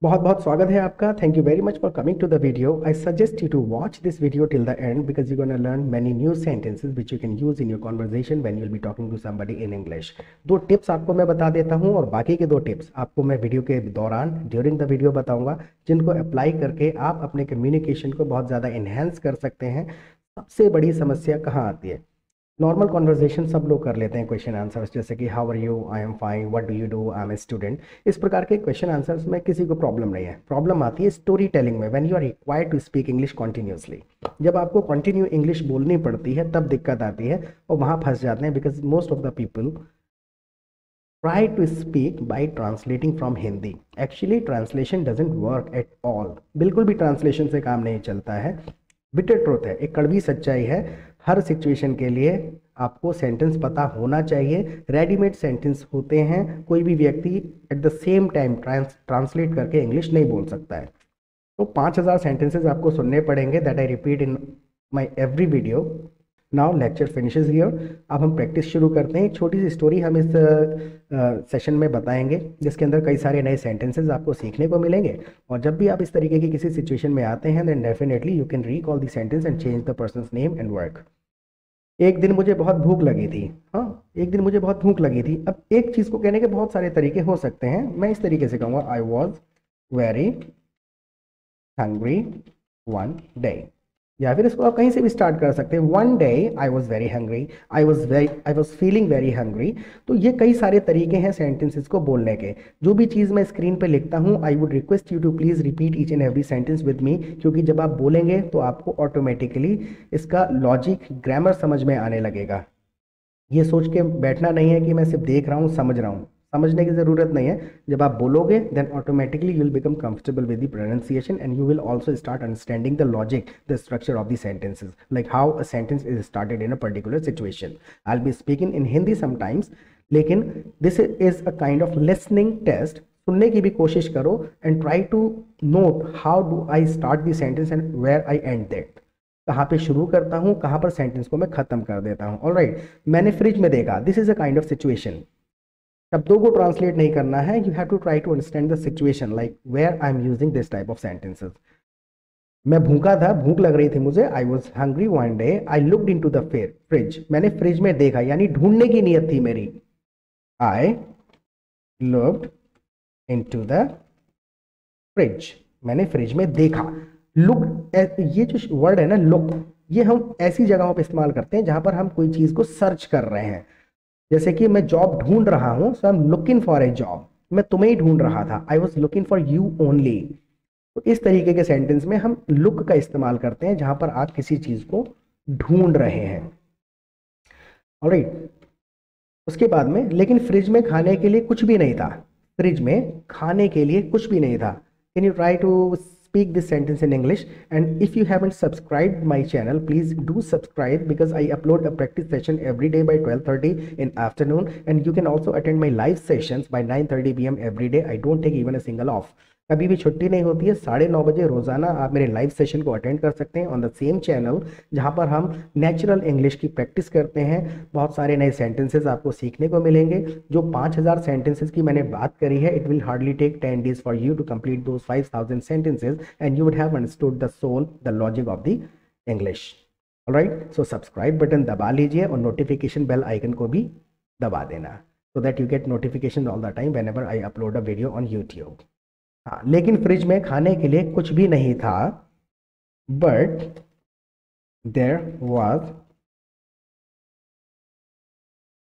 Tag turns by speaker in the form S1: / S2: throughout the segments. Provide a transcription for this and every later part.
S1: बहुत बहुत स्वागत है आपका। Thank you very much for coming to the video. I suggest you to watch this video till the end because you gonna learn many new sentences which you can use in your conversation when you will be talking to somebody in English. दो tips आपको मैं बता देता हूं और बाकी के दो टिप्स आपको मैं वीडियो के दौरान ड्यूरिंग द वीडियो बताऊंगा, जिनको अप्लाई करके आप अपने कम्युनिकेशन को बहुत ज़्यादा इन्हेंस कर सकते हैं। सबसे बड़ी समस्या कहाँ आती है? नॉर्मल कॉन्वर्जेशन सब लोग कर लेते हैं, क्वेश्चन आंसर्स, जैसे कि how are you, I am fine, what do you do, I am a student. इस प्रकार के क्वेश्चन आंसर्स में किसी को प्रॉब्लम नहीं है। प्रॉब्लम आती है स्टोरी टेलिंग में, when you are required to speak English continuously. जब आपको कंटिन्यू इंग्लिश बोलनी पड़ती है तब दिक्कत आती है और वहाँ फंस जाते हैं, because most of the people try to speak by translating from Hindi. Actually translation doesn't work at all. बिल्कुल भी ट्रांसलेशन से काम नहीं चलता है। बिटर ट्रूथ है, एक कड़वी सच्चाई है। हर सिचुएशन के लिए आपको सेंटेंस पता होना चाहिए। रेडीमेड सेंटेंस होते हैं, कोई भी व्यक्ति at the same time translate करके इंग्लिश नहीं बोल सकता है। तो 5000 सेंटेंसेस आपको सुनने पड़ेंगे, that I repeat in my every video. Now lecture finishes here. अब हम प्रैक्टिस शुरू करते हैं। एक छोटी सी स्टोरी हम इस सेशन में बताएंगे, जिसके अंदर कई सारे नए सेंटेंसेस आपको सीखने को मिलेंगे। और जब भी आप इस तरीके की किसी सिचुएशन में आते हैं, then definitely you can recall the sentence and change the person's name and work. एक दिन मुझे बहुत भूख लगी थी। हाँ, एक दिन मुझे बहुत भूख लगी थी। अब एक चीज़ को कहने के बहुत सारे तरीके हो सकते हैं। मैं इस तरीके से कहूँगा, I was very hungry one day. या फिर इसको आप कहीं से भी स्टार्ट कर सकते हैं। One day I was very hungry, I was feeling very hungry. तो ये कई सारे तरीके हैं सेंटेंसेस को बोलने के। जो भी चीज़ मैं स्क्रीन पे लिखता हूँ, I would request you to please repeat each and every sentence with me, क्योंकि जब आप बोलेंगे तो आपको ऑटोमेटिकली इसका लॉजिक, ग्रामर समझ में आने लगेगा। ये सोच के बैठना नहीं है कि मैं सिर्फ देख रहा हूँ, समझ रहा हूँ। समझने की ज़रूरत नहीं है। जब आप बोलोगे then automatically you will become comfortable with the pronunciation and you will also start understanding the logic, the structure of the sentences, like how a sentence is started in a particular situation. I will be speaking in Hindi sometimes, लेकिन this is a kind of listening test. सुनने की भी कोशिश करो and try to note how do I start the sentence and where I and that. कहाँ पे शुरू करता हूँ, कहाँ पर सेंटेंस को मैं खत्म कर देता हूँ। ऑलराइट, मैंने फ्रिज में देखा, this is a kind of situation. शब्दों को ट्रांसलेट नहीं करना है, you have to try to understand the situation, like where I am using this type of sentences. मैं भूखा था, भूख लग रही थी मुझे, I was hungry one day, I looked in to the fridge. मैंने फ्रिज में देखा, यानी ढूंढने की नीयत थी मेरी। I looked in to the fridge, मैंने फ्रिज में देखा। लुक, ये जो वर्ड है ना लुक, ये हम ऐसी जगहों पे इस्तेमाल करते हैं जहां पर हम कोई चीज को सर्च कर रहे हैं। जैसे कि मैं जॉब ढूंढ रहा हूं, so I am looking for a job. मैं तुम्हें ही ढूंढ रहा था, I was looking for you only. तो इस तरीके के सेंटेंस में हम लुक का इस्तेमाल करते हैं जहां पर आप किसी चीज को ढूंढ रहे हैं। ऑलराइट, उसके बाद में, लेकिन फ्रिज में खाने के लिए कुछ भी नहीं था। फ्रिज में खाने के लिए कुछ भी नहीं था। Can you try to speak this sentence in English? And if you haven't subscribed my channel, please do subscribe, because I upload a practice session every day by 12:30 in afternoon, and you can also attend my live sessions by 9:30 p.m. every day. I don't take even a single off. कभी भी छुट्टी नहीं होती है। 9:30 बजे रोजाना आप मेरे लाइव सेशन को अटेंड कर सकते हैं ऑन द सेम चैनल, जहां पर हम नेचुरल इंग्लिश की प्रैक्टिस करते हैं। बहुत सारे नए सेंटेंसेस आपको सीखने को मिलेंगे। जो 5000 सेंटेंसेस की मैंने बात करी है, it will hardly take 10 days for you to complete those 5000 sentences and you would have understood the soul, the logic of the English. Alright, so subscribe button दबा लीजिए और नोटिफिकेशन बेल आइकन को भी दबा देना, so that you get notification all the time whenever I upload a video on YouTube. हाँ, लेकिन fridge में खाने के लिए कुछ भी नहीं था, but there was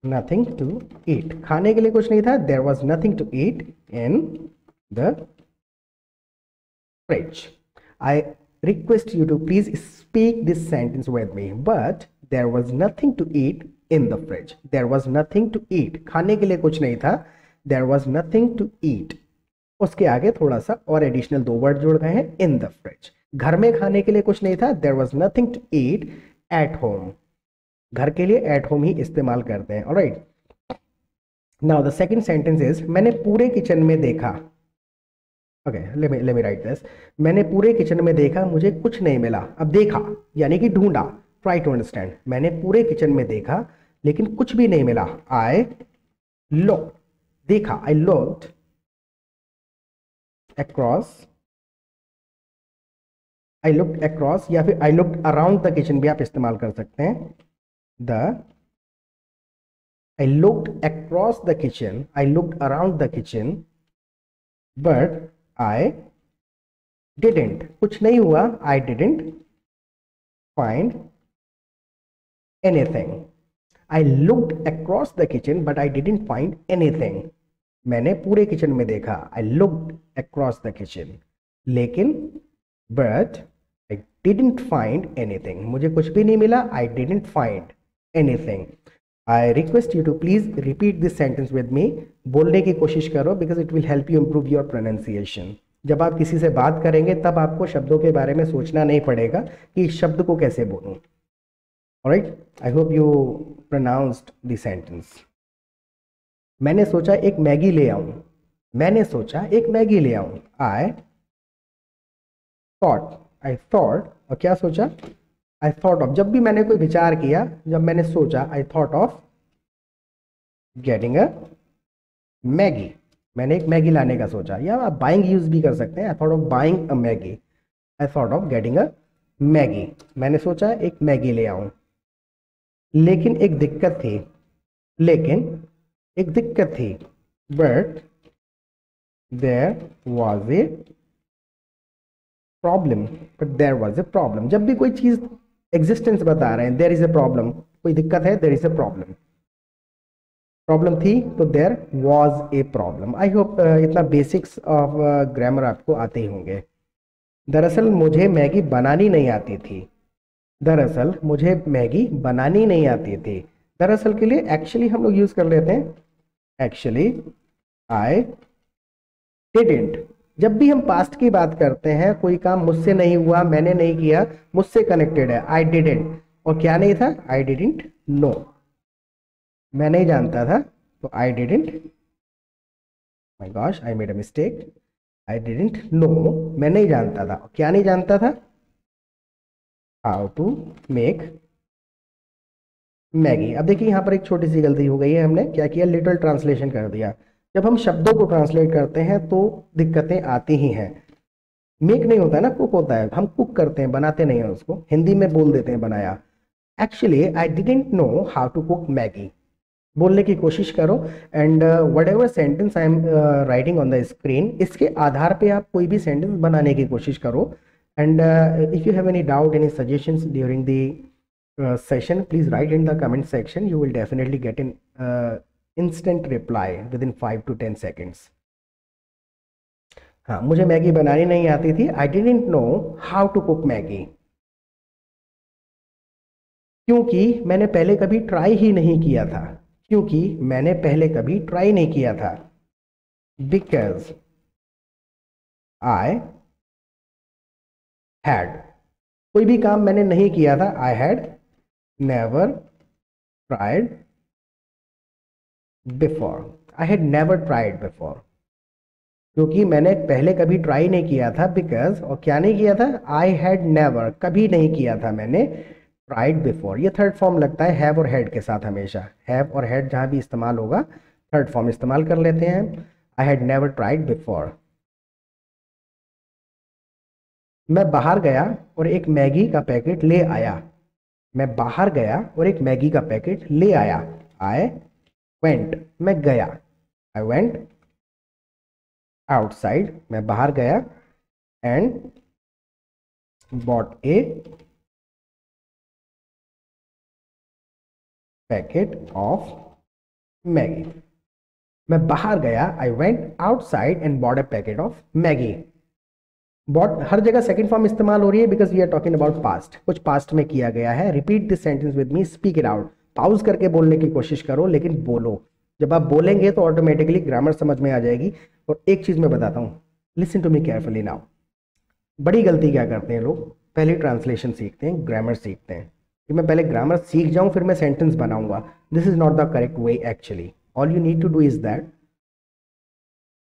S1: nothing to eat. खाने के लिए कुछ नहीं था, there was nothing to eat in the fridge. I request you to please speak this sentence with me, but there was nothing to eat in the fridge. There was nothing to eat, खाने के लिए कुछ नहीं था, there was nothing to eat. उसके आगे थोड़ा सा और एडिशनल 2 वर्ड जोड़ गए हैं, इन द फ्रिज। घर में खाने के लिए कुछ नहीं था, there was nothing to eat at home. घर के लिए एट होम ही इस्तेमाल करते हैं। Alright, now the second sentence is, मैंने पूरे किचन में देखा। Okay, let me write this. मैंने पूरे किचन में देखा, मुझे कुछ नहीं मिला। अब देखा यानी कि ढूंढा, ट्राई टू अंडरस्टैंड। मैंने पूरे किचन में देखा लेकिन कुछ भी नहीं मिला। आई लुक्ड, देखा, I looked across, I looked across, या फिर I looked around the kitchen भी आप इस्तेमाल कर सकते हैं. I looked across the kitchen, I looked around the kitchen, but I didn't, कुछ नहीं हुआ, I didn't find anything. I looked across the kitchen but I didn't find anything. मैंने पूरे किचन में देखा. I looked across the kitchen, लेकिन but I didn't find anything. मुझे कुछ भी नहीं मिला. I didn't find anything. I request you to please repeat this sentence with me. बोलने की कोशिश करो because it will help you improve your pronunciation. जब आप किसी से बात करेंगे तब आपको शब्दों के बारे में सोचना नहीं पड़ेगा कि इस शब्द को कैसे बोलूं. Alright, I hope you pronounced the sentence. मैंने सोचा एक मैगी ले आऊं. मैंने सोचा एक मैगी ले आऊं. I thought, और क्या सोचा? I thought of, जब भी मैंने कोई विचार किया, जब मैंने सोचा, I thought of getting a Maggi. मैंने एक मैगी लाने का सोचा, या आप बाइंग यूज भी कर सकते हैं. I thought of buying a Maggi. I thought of getting a Maggi. मैंने सोचा एक मैगी ले आऊं. लेकिन एक दिक्कत थी. But there was a problem. जब भी कोई चीज एग्जिस्टेंस बता रहे हैं, there is a problem, कोई दिक्कत है, there is a problem. Problem थी तो there was a problem. I hope इतना बेसिक्स ऑफ ग्रामर आपको आते ही होंगे. दरअसल मुझे मैगी बनानी नहीं आती थी. दरअसल के लिए एक्चुअली हम लोग यूज कर लेते हैं. Actually I didn't. जब भी हम पास्ट की बात करते हैं, कोई काम मुझसे नहीं हुआ, मैंने नहीं किया, मुझसे कनेक्टेड है. आई डिडंट, और क्या नहीं था? I didn't know. मैं नहीं जानता था तो I didn't, my gosh I made a mistake. I didn't know, मैं नहीं जानता था. क्या नहीं जानता था? How to make Maggi. अब देखिए यहाँ पर एक छोटी सी गलती हो गई है. हमने क्या किया? लिटिल ट्रांसलेशन कर दिया. जब हम शब्दों को ट्रांसलेट करते हैं तो दिक्कतें आती ही हैं. मेक नहीं होता है ना, कुक होता है. हम कुक करते हैं, बनाते नहीं हैं उसको. हिंदी में बोल देते हैं बनाया. Actually I didn't know how to cook Maggi. बोलने की कोशिश करो. And whatever sentence I am writing on the screen, इसके आधार पे आप कोई भी सेंटेंस बनाने की कोशिश करो. And if you have any doubt, any suggestions during the session, please write in the comment section. You will definitely get an instant reply within 5 to 10 seconds. हाँ, मुझे मैगी बनानी नहीं आती थी. I didn't know how to cook Maggi. क्योंकि मैंने पहले कभी ट्राई ही नहीं किया था. Because I had, कोई भी काम मैंने नहीं किया था. I had never tried before. क्योंकि मैंने पहले कभी ट्राई नहीं किया था. बिकॉज, और क्या नहीं किया था? I had never, कभी नहीं किया था मैंने. ट्राइड बिफोर, ये थर्ड फॉर्म लगता है हैव और हैड के साथ. हमेशा हैव और हैड जहाँ भी इस्तेमाल होगा थर्ड फॉर्म इस्तेमाल कर लेते हैं. I had never tried before. मैं बाहर गया और एक मैगी का पैकेट ले आया. आई वेंट, मैं गया. आई वेंट आउटसाइड, मैं बाहर गया. And bought a packet of Maggi. मैं बाहर गया. I went outside and bought a packet of Maggi. Bought हर जगह सेकंड फॉर्म इस्तेमाल हो रही है because we are talking about past. कुछ पास्ट में किया गया है. Repeat this sentence with me, speak it out. Pause करके बोलने की कोशिश करो, लेकिन बोलो. जब आप बोलेंगे तो ऑटोमेटिकली ग्रामर समझ में आ जाएगी. और एक चीज मैं बताता हूँ, listen to me carefully now. बड़ी गलती क्या करते हैं लोग? पहले ट्रांसलेशन सीखते हैं, ग्रामर सीखते हैं. कि मैं पहले ग्रामर सीख जाऊं फिर मैं सेंटेंस बनाऊंगा. This is not the correct way actually. All you need to do is that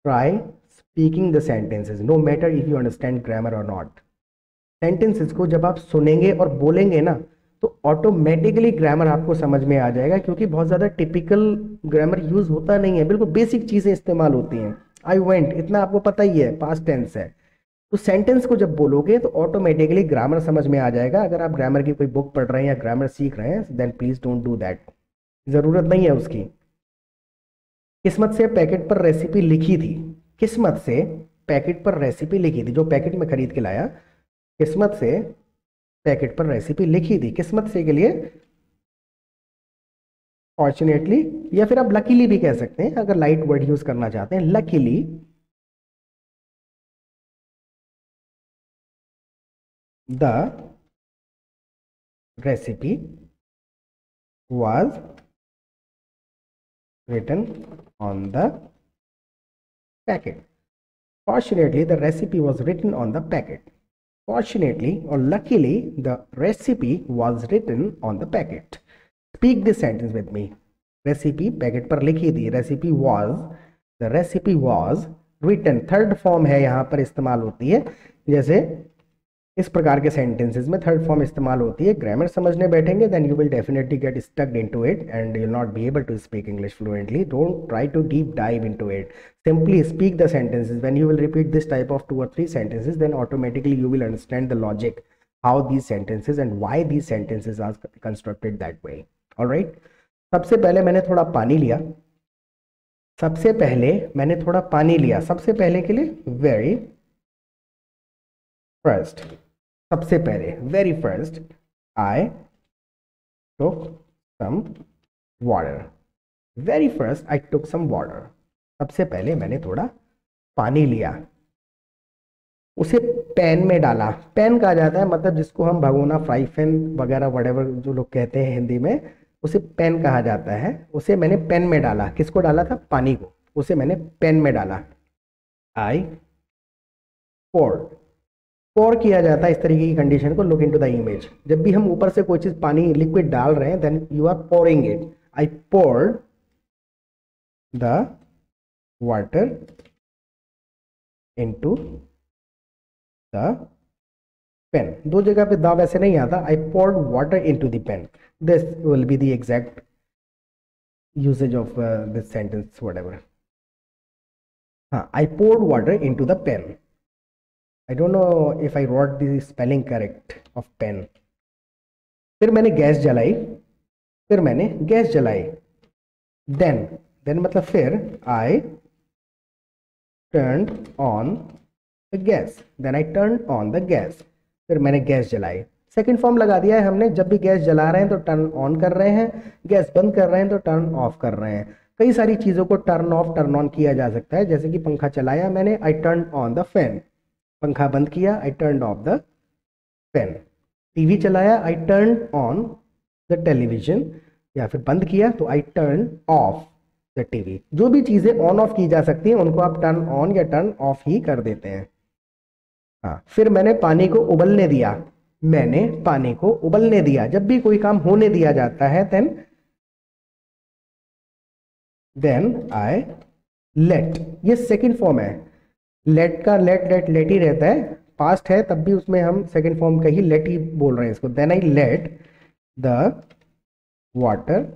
S1: try speaking the sentences, no matter if you understand grammar और नॉट. सेंटेंसेज को जब आप सुनेंगे और बोलेंगे ना तो ऑटोमेटिकली ग्रामर आपको समझ में आ जाएगा. क्योंकि बहुत ज़्यादा टिपिकल ग्रामर यूज होता नहीं है, बिल्कुल बेसिक चीज़ें इस्तेमाल होती हैं. आई वेंट, इतना आपको पता ही है, पास्ट टेंस है। तो सेंटेंस को जब बोलोगे तो ऑटोमेटिकली ग्रामर समझ में आ जाएगा। अगर आप ग्रामर की कोई बुक पढ़ रहे हैं या ग्रामर सीख रहे हैं, then please don't do that, जरूरत नहीं है उसकी। किस्मत से पैकेट पर रेसिपी लिखी थी, किस्मत से पैकेट पर रेसिपी लिखी थी, जो पैकेट में खरीद के लाया, किस्मत से पैकेट पर रेसिपी लिखी थी। किस्मत से के लिए फॉर्चुनेटली, या फिर आप लकीली भी कह सकते हैं अगर लाइट वर्ड यूज करना चाहते हैं। Luckily the recipe was written on the packet. Fortunately, the recipe was written on the packet. Fortunately or luckily, the recipe was written on the packet. Speak this sentence with me. Recipe packet पर लिखी थी, recipe was, the recipe was written, third form है यहाँ पर इस्तेमाल होती है। जैसे इस प्रकार के सेंटेंसेस में थर्ड फॉर्म इस्तेमाल होती है। ग्रामर समझने बैठेंगे then you will definitely get stucked into it and you will not be able to speak English fluently. Don't try to deep dive into it, simply speak the sentences. When you will repeat this type of 2 or 3 sentences, then automatically you will understand the logic, how these sentences and why these sentences are constructed that way. All right, सबसे पहले मैंने थोड़ा पानी लिया, सबसे पहले मैंने थोड़ा पानी लिया, सबसे पहले के लिए वेरी फर्स्ट, सबसे पहले very first I took some water, very first I took some water, सबसे पहले मैंने थोड़ा पानी लिया, उसे पैन में डाला। पैन कहा जाता है मतलब जिसको हम भगोना, फ्राई पैन वगैरह वटेवर जो लोग कहते हैं हिंदी में, उसे पैन कहा जाता है। उसे मैंने पैन में डाला, किसको डाला था? पानी को, उसे मैंने पैन में डाला। आई पोर किया जाता है इस तरीके की कंडीशन को, लुक इनटू द इमेज। जब भी हम ऊपर से कोई चीज पानी लिक्विड डाल रहे हैं then you are pouring it. I poured the water into the pan. दो जगह पे द वैसे नहीं आता, I poured water into the pan. This will be the exact usage of this sentence whatever. हाँ, I poured water into the pan. I don't know if I wrote the spelling correct of pen. फिर मैंने gas जलाई, फिर मैंने gas जलाई। then मतलब फिर I turned on the gas, then I turned on the gas, फिर मैंने गैस जलाई। सेकेंड फॉर्म लगा दिया है हमने, जब भी गैस जला रहे हैं तो टर्न ऑन कर रहे हैं, गैस बंद कर रहे हैं तो टर्न ऑफ कर रहे हैं। कई सारी चीज़ों को टर्न ऑफ टर्न ऑन किया जा सकता है, जैसे कि पंखा चलाया मैंने, I turn on the fan. पंखा बंद किया, I turn off the fan. TV चलाया, I turn on the television, या फिर बंद किया तो I turn off the TV. जो भी चीज़ें ऑन ऑफ की जा सकती हैं उनको आप टर्न ऑन या टर्न ऑफ ही कर देते हैं। हाँ, फिर मैंने पानी को उबलने दिया, मैंने पानी को उबलने दिया। जब भी कोई काम होने दिया जाता है देन आई लेट, ये सेकेंड फॉर्म है। लेट का लेट ही रहता है, पास्ट है तब भी उसमें हम सेकेंड फॉर्म का ही लेट ही बोल रहे हैं इसको। Then I let the water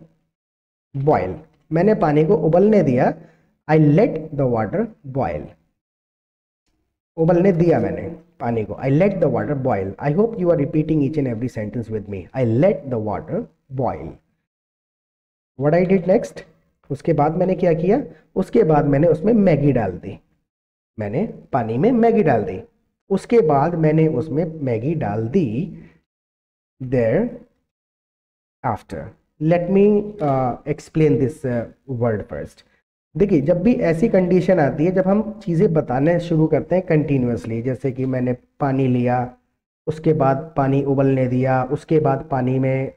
S1: boil, मैंने पानी को उबलने दिया, I let the water boil. उबलने दिया मैंने पानी को, I let the water boil. I hope you are repeating each and every sentence with me. I let the water boil. What I did next, उसके बाद मैंने क्या किया, उसके बाद मैंने उसमें मैगी डाल दी, मैंने पानी में मैगी डाल दी, उसके बाद मैंने उसमें मैगी डाल दी। Thereafter, let me explain this word first. देखिए, जब भी ऐसी कंडीशन आती है, जब हम चीज़ें बताने शुरू करते हैं कंटिन्यूसली, जैसे कि मैंने पानी लिया, उसके बाद पानी उबलने दिया, उसके बाद पानी में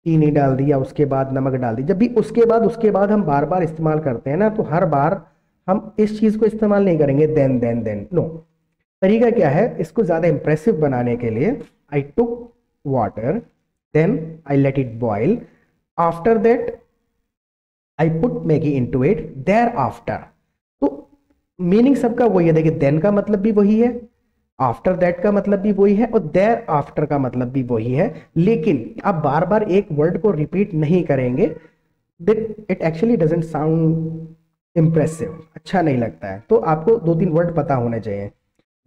S1: चीनी डाल दिया, उसके बाद नमक डाल दी, जब भी उसके बाद हम बार बार इस्तेमाल करते हैं ना, तो हर बार हम इस चीज़ को इस्तेमाल नहीं करेंगे देन नो। तरीका क्या है इसको ज़्यादा इंप्रेसिव बनाने के लिए, I took water, then I let it boil, after that I put Maggi into it, thereafter. तो मीनिंग सबका वही है। देखिए, देन का मतलब भी वही है, आफ्टर दैट का मतलब भी वही है, और देयर आफ्टर का मतलब भी वही है, लेकिन आप बार बार एक वर्ड को रिपीट नहीं करेंगे। It actually doesn't sound impressive, अच्छा नहीं लगता है। तो आपको 2-3 वर्ड पता होने चाहिए।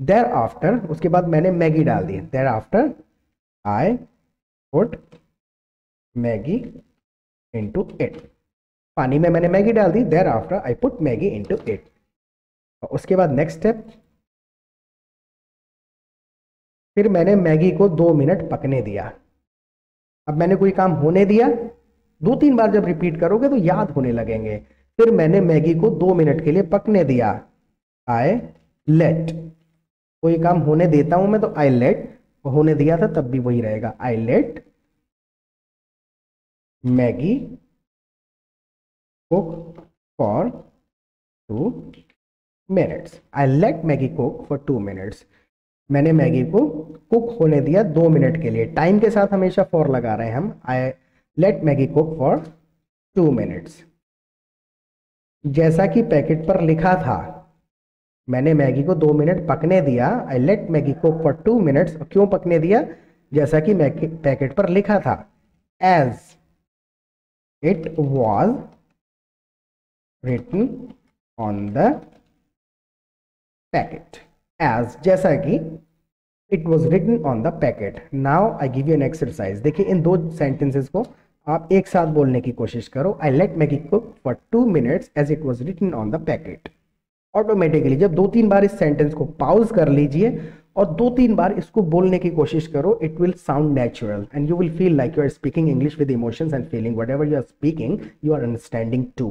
S1: देयर आफ्टर, उसके बाद मैंने मैगी डाल दी। Thereafter I put Maggi into it, पानी में मैंने मैगी डाल दी। Thereafter I put Maggi into it. उसके बाद नेक्स्ट स्टेप, फिर मैंने मैगी को 2 मिनट पकने दिया। अब मैंने कोई काम होने दिया, 2-3 बार जब रिपीट करोगे तो याद होने लगेंगे। फिर मैंने मैगी को 2 मिनट के लिए पकने दिया। आई लेट, कोई काम होने देता हूं मैं तो आई लेट, होने दिया था तब भी वही रहेगा। आई let Maggi cook for 2 minutes. I let Maggi cook for 2 minutes. मैंने मैगी को कुक होने दिया 2 मिनट के लिए। टाइम के साथ हमेशा फॉर लगा रहे हैं हम। आई let Maggi cook for 2 minutes. जैसा कि पैकेट पर लिखा था, मैंने मैगी को 2 मिनट पकने दिया। I let Maggi cook for 2 minutes. क्यों पकने दिया? जैसा कि पैकेट पर लिखा था, as it was written on the packet. As, जैसा कि it was written on the packet. Now I give you an exercise. देखिए इन 2 सेंटेंसेस को आप एक साथ बोलने की कोशिश करो। I let Maggi cook for 2 minutes as it was written on the packet. Automatically जब 2-3 बार इस सेंटेंस को पॉज कर लीजिए और 2-3 बार इसको बोलने की कोशिश करो, it will sound natural and you will feel like you are speaking English with emotions and feeling. Whatever you are speaking you are understanding too.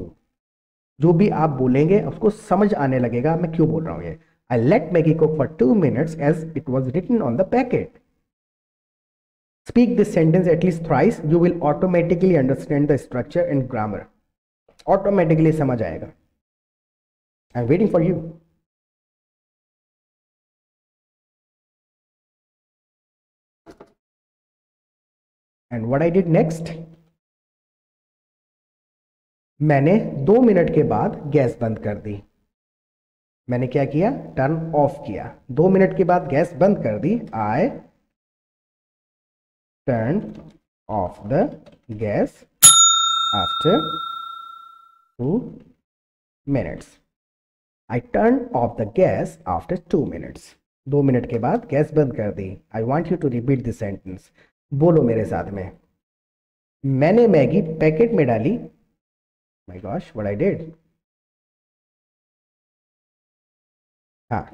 S1: जो भी आप बोलेंगे उसको समझ आने लगेगा मैं क्यों बोल रहा हूँ ये। I let Maggi cook for 2 minutes as it was written on the packet. Speak this sentence at least thrice. You will automatically understand the structure and grammar. Automatically समझ आएगा. I'm waiting for you. And what I did next? मैंने 2 minute के बाद gas बंद कर दी। मैंने क्या किया? टर्न ऑफ किया। 2 मिनट के बाद गैस बंद कर दी। I turned off the gas after 2 minutes. I turned off the gas after 2 minutes. 2 minute के बाद गैस बंद कर दी। I want you to repeat this sentence. बोलो मेरे साथ में। मैंने मैगी पैकेट में डाली। My gosh, what I did? हाँ,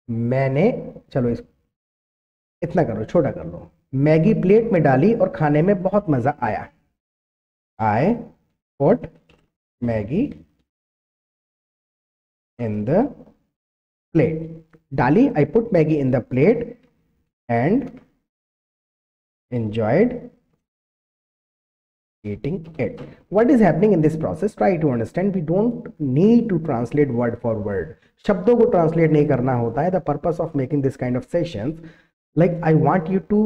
S1: मैंने, चलो इतना करो, छोटा कर लो। मैगी प्लेट में डाली और खाने में बहुत मजा आया। I put Maggi in the plate. डाली, I put Maggi in the plate and enjoyed eating it. What is happening in this process? Try to understand. We don't need to translate word for word. शब्दों को translate नहीं करना होता है. The purpose of making this kind of sessions, like I want you to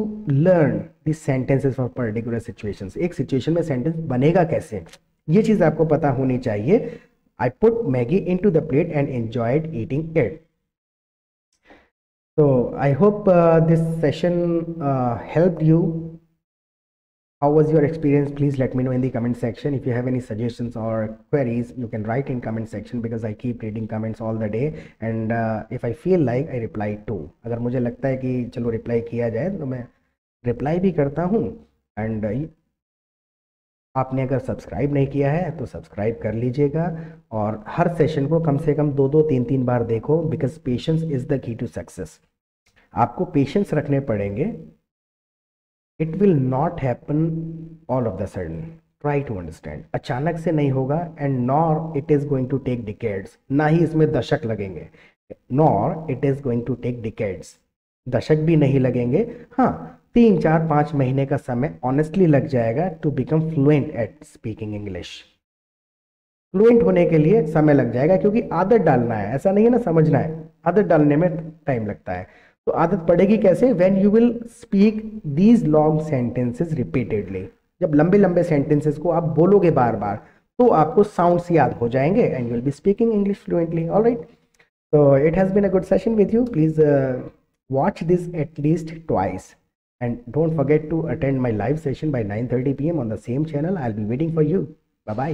S1: learn these sentences for particular situations. एक situation में sentence बनेगा कैसे, ये चीज आपको पता होनी चाहिए. I put Maggie into the plate and enjoyed eating it. So I hope this session helped you. How was your experience? Please let me know in the comment section. If you have any suggestions or queries, you can write in comment section because I keep reading comments all the day, and if I feel like I reply too. अगर मुझे लगता है कि चलो reply किया जाए तो मैं रिप्लाई भी करता हूँ. एंड आपने अगर सब्सक्राइब नहीं किया है तो सब्सक्राइब कर लीजिएगा और हर सेशन को कम से कम 2-2, 3-3 बार देखो, because patience is the key to success. आपको पेशेंस रखने पड़ेंगे. It will not happen all of the sudden. Try to understand. अचानक से नहीं होगा, and nor it is going to take decades. ना ही इसमें दशक लगेंगे. Nor it is going to take decades. दशक भी नहीं लगेंगे. हाँ, 3-4-5 महीने का समय ऑनेस्टली लग जाएगा to become fluent at speaking English. Fluent होने के लिए समय लग जाएगा, क्योंकि आदत डालना है. ऐसा नहीं है ना समझना है, आदत डालने में टाइम लगता है. तो आदत पड़ेगी कैसे? When you will speak these long sentences repeatedly. जब लंबे लंबे सेंटेंसेस को आप बोलोगे बार बार तो आपको साउंड्स याद हो जाएंगे and you will be speaking English fluently. Alright, so it has been a good session with you. Please watch this at least twice, and don't forget to attend my live session by 9:30 p.m. on the same channel. I'll be waiting for you. Bye bye.